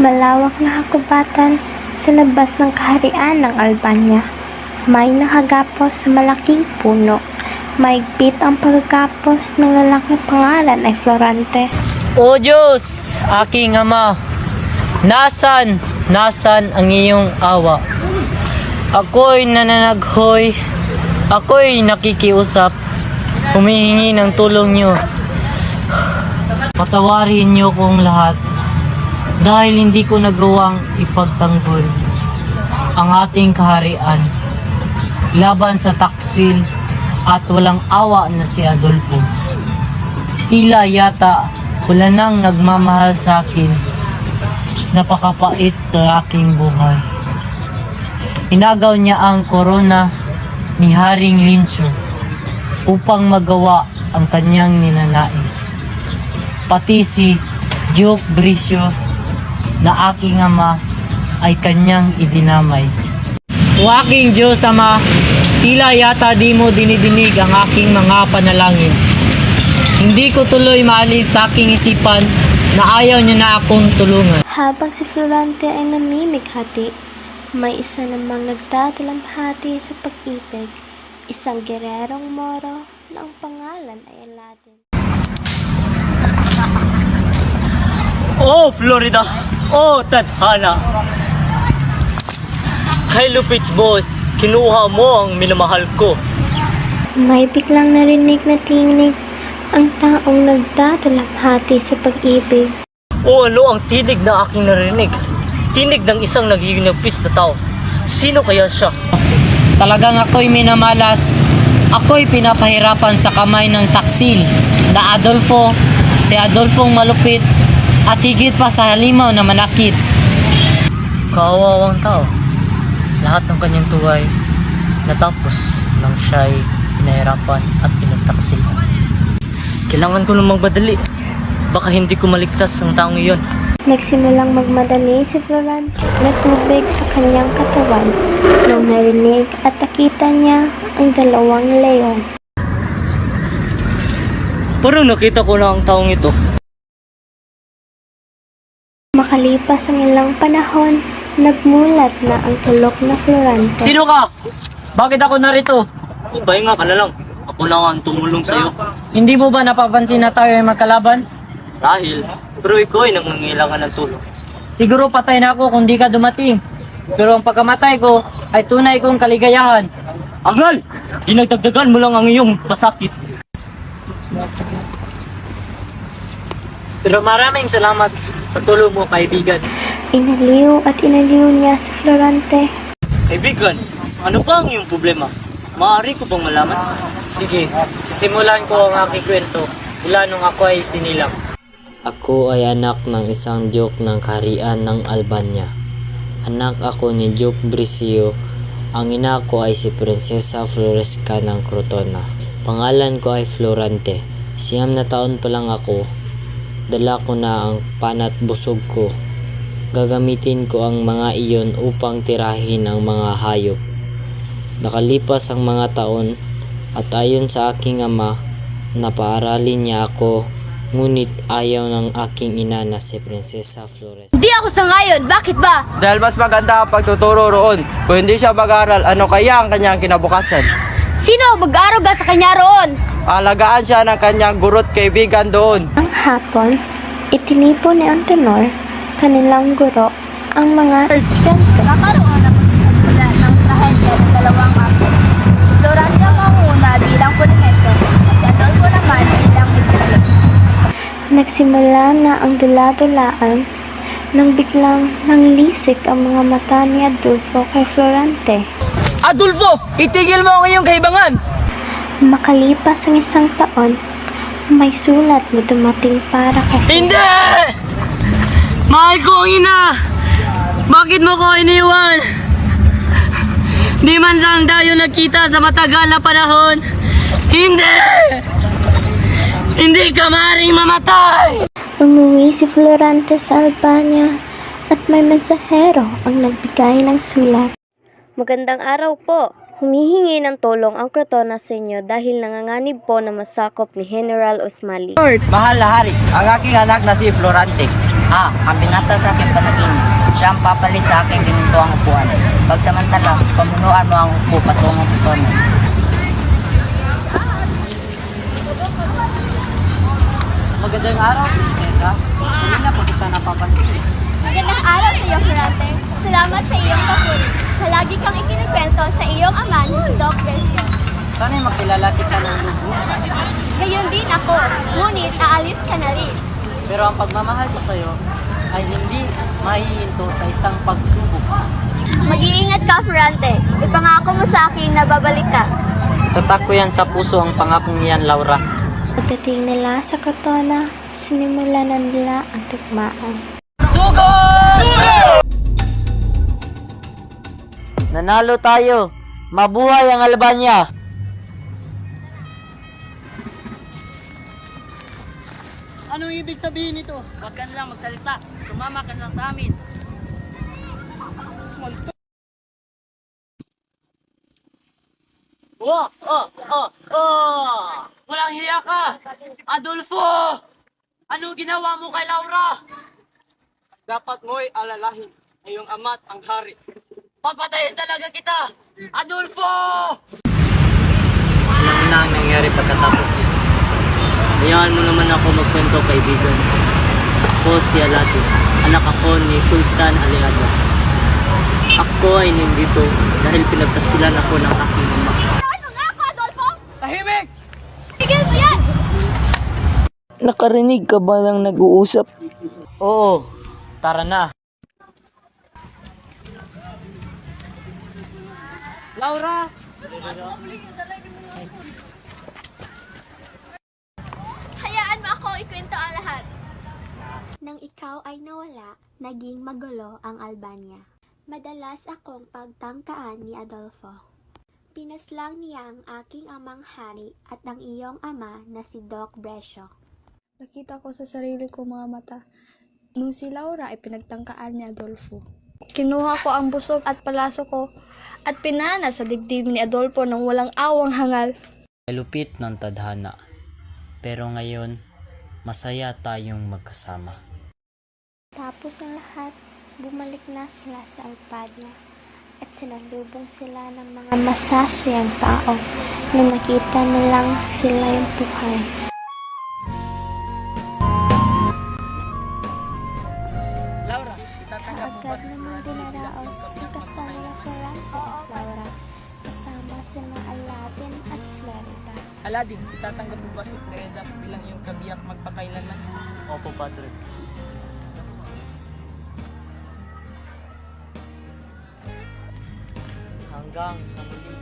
Malawak na hakubatan sa labas ng kaharian ng Albania. May nakagapos sa malaking puno. Maigpit ang pagkagapos ng lalaking pangalan ay Florante. O Diyos, aking Ama, nasan ang iyong awa? Ako'y nananaghoy, ako'y nakikiusap, humihingi ng tulong niyo. Patawarin niyo kong lahat dahil hindi ko nagawang ipagtanggol ang ating kaharian laban sa taksil at walang awa na si Adolfo. Tila yata wala nang nagmamahal sa akin. Napakapait ng aking buhay. Inagaw niya ang korona ni Haring Lincio upang magawa ang kanyang ninanais. Pati si Duke Bricio na aking ama ay kanyang idinamay. O aking Diyos Ama, tila yata di mo dinidinig ang aking mga panalangin. Hindi ko tuloy maalis sa aking isipan na ayaw niyo na akong tulungan. Habang si Florante ay namimighati, may isa namang nagdadalamhati sa pag-ibig, isang gererong Moro na ang pangalan ay Aladdin. Oh Florida! Oh Tadhana! Kay lupit mo, kinuha mo ang minamahal ko. May biglang narinig na tinig ang taong nagdadalamhati sa pag-ibig. O ano ang tinig na aking narinig? Tinig ng isang nagiginapis na tao. Sino kaya siya? Talagang ako'y minamalas. Ako'y pinapahirapan sa kamay ng taksil na Adolfo, si Adolfong malupit at higit pa sa halimaw na manakit. Kaawawang tao. Lahat ng kanyang tuway natapos nang siya'y pinahirapan at pinagtaksil. Kailangan ko namang madali. Baka hindi ko maligtas ang taong iyon. Nagsimulang magmadali si Florante na tubig sa kanyang katawan nang narinig at nakita niya ang dalawang leon. Parang nakita ko na ang taong ito. Makalipas ang ilang panahon, nagmulat na ang tulok na Florante. Sino ka? Bakit ako narito? Pahinga ka na lang. Ako na ang tumulong sa'yo. Hindi mo ba napapansin na tayo ay magkalaban? Dahil, pero ikaw ay nangangailangan ng tulong. Siguro patay na ako kung di ka dumating. Pero ang pagkamatay ko ay tunay kong kaligayahan. Agal! Dinagdagdagan mo lang ang iyong pasakit. Pero maraming salamat sa tulong mo, kaibigan. Inaliw at inaliw niya si Florante. Kaibigan, ano ba ang iyong problema? Maaari ko bang malaman? Sige, sisimulan ko ang aking kwento mula nung ako ay sinilang. Ako ay anak ng isang Duke ng Kaharian ng Albania. Anak ako ni Duke Bricio. Ang ina ko ay si Prinsesa Floresca ng Crotona. Pangalan ko ay Florante. 9 na taon pa lang ako. Dala ko na ang panat busog ko. Gagamitin ko ang mga iyon upang tirahin ang mga hayop. Nakalipas ang mga taon at ayon sa aking ama, napaaralin niya ako, ngunit ayaw ng aking ina na si Prinsesa Flores. Hindi ako sangayon, bakit ba? Dahil mas maganda ang pagtuturo roon. Kung hindi siya mag-aral, ano kaya ang kanyang kinabukasan? Sino mag-aaruga sa kanya roon? Alagaan siya ng kanyang gurot kaibigan doon. Ang hapon, itinipo ni Antenor, kanilang guro, ang mga estudyante. Kakaroon ako sa pagkula ng trahedya ng dalawang apo. Si Florante ang manguna bilang Polineso at si Adolfo naman bilang Miltiades. Nagsimula na ang dula-dulaan nang biglang nanglisik ang mga mata ni Adolfo kay Florante. Adolfo! Itigil mo ang iyong kaibangan! Makalipas ang 1 taon, may sulat na dumating para kay Hindi! Mahal ko ang ina! Bakit mo ko iniwan? Di man lang tayo nagkita sa matagal na panahon. Hindi! Hindi ka maaaring mamatay! Umuwi si Florante sa Albania at may mensahero ang nagbigay ng sulat. Magandang araw po. Humihingi ng tulong ang Crotona sa inyo dahil nanganganib po na masakop ni General Osmali. Mahal na hari, ang aking anak na si Florante. Ang binata sa aking panagin Siya ang papalit sa aking ginintuang upuan. Pagsamantala, pamunuan mo ang upo patungong Cotono. Magandang araw, Prinsesa. Hindi na po kita napapansin. Magandang araw sa iyo, Ferrante. Salamat sa iyong papuri. Palagi kang ikinikwento sa iyong ama na si Doc Brescia. Sana'y makilala kita ng lubusan. Gayon din ako, ngunit aalis ka na rin. Pero ang pagmamahal ko sa'yo ay hindi mahihinto sa isang pagsubok. Mag-iingat ka, Ferrante. Ipangako mo sa akin na babalik ka. Tatak ko yan sa puso ang pangakong yan, Laura. Pagdating nila sa Crotona, sinimulan na nila ang tugmaan. Nanalo tayo! Mabuhay ang Albania! Anong ibig sabihin nito? Huwag ka na lang magsalita. Sumama ka na lang sa amin. Walang hiya ka! Adolfo! Anong ginawa mo kay Laura? Dapat mo'y alalahin ay iyong ama't ang hari. Papatayin talaga kita! Adolfo! Alam na ang nangyari pagkatapos nito. Hayaan mo naman ako magkwento, kaibigan. Ako si Alati, anak ako ni Sultan Aliado. Ako ay nandito dahil pinagtasilan ako ng aking ama. Ano nga ako, Adolfo? Tahimik! Tigil mo yan! Nakarinig ka ba ng nag-uusap? Oo, tara na. Laura! Hayaan mo ako ikwento ang lahat. Nang ikaw ay nawala, naging magulo ang Albania. Madalas akong pagtangkaan ni Adolfo. Pinaslang niya ang aking amang hari at ang iyong ama na si Doc Brescio. Nakita ko sa sarili ko mga mata nung si Laura ay pinagtangkaan ni Adolfo. Kinuha ko ang busog at palaso ko at pinana sa dibdib ni Adolfo ng walang awang hangal. Lupit ng tadhana. Pero ngayon, masaya tayong magkasama. Tapos ang lahat, bumalik na sila sa Albania at sinalubong sila ng mga masasayang tao nung nakita nilang sila yung buhay. Kaagad naman dinaraos ang kasal nila Ferrante at Laura kasama sina Aladdin at Florida. Aladdin, itatanggap mo ba si Florida bilang iyong kabiyak magpakailanman? Opo, Padre. Hanggang sa muli.